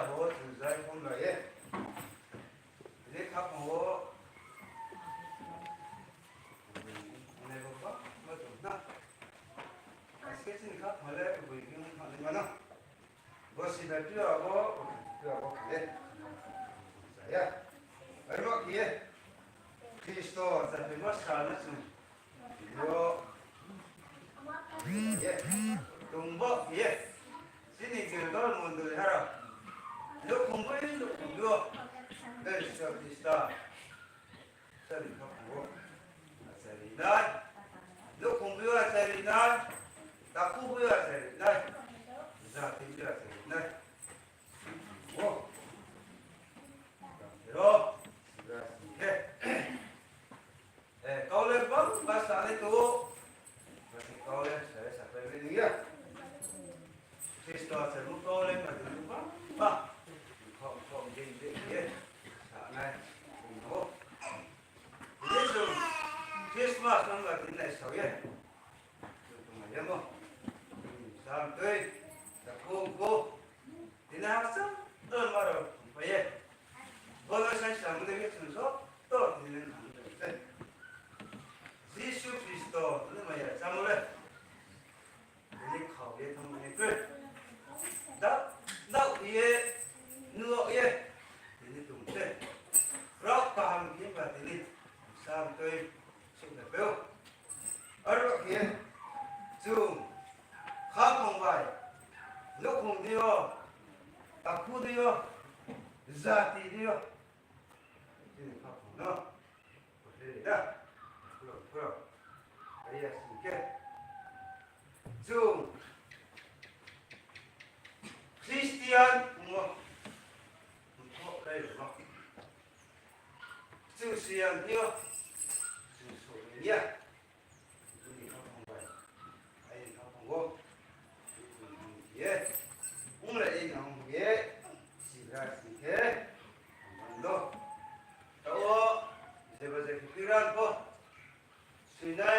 hồ từ giai không lời ấy để khắp hồ này có mà tụi nó cái gì khắp hồ đấy bởi vì họ lên mà nó có gì là chưa có cái đấy ở đó kia Cristo sa primos salas yo tumbo ye sini todo el mundo dejaron lo kumbo lo del Cristo sali kumbo sali lo kumbo sali ta kumbo sali za tinja sali wo pero câu lên bấm ba sa lên tu câu lên sẽ phải lên nghĩa Cristo sẽ lúc câu lên mà từ lúc bấm ba không gì gì sa này không Giêsu Christmas nó là cái này sao vậy tụi mày nhớ không sao tươi là cô thì nào sao ơn mà rồi phải vậy cô nói sáng sáng mới biết sự số tốt thì nên làm được Giêsu Cristo nó mà giờ sao rồi cái khẩu cái thông cái cười đau ye nua ye thì nó tụng thế rót vào cái và thì sao tôi xin được béo ở đó kia chung khắp không phải lúc không đi vô ta khu đi vô ra thì đi vô thì khắp không nó có thể đó rồi bây giờ xin kia chung Christian không đây được không chữ xiên tiêu chữ số nhé chữ không phải ai không có yeah cũng là in không yeah chỉ ra chỉ thế không đâu đâu bây giờ cái piran có suy nghĩ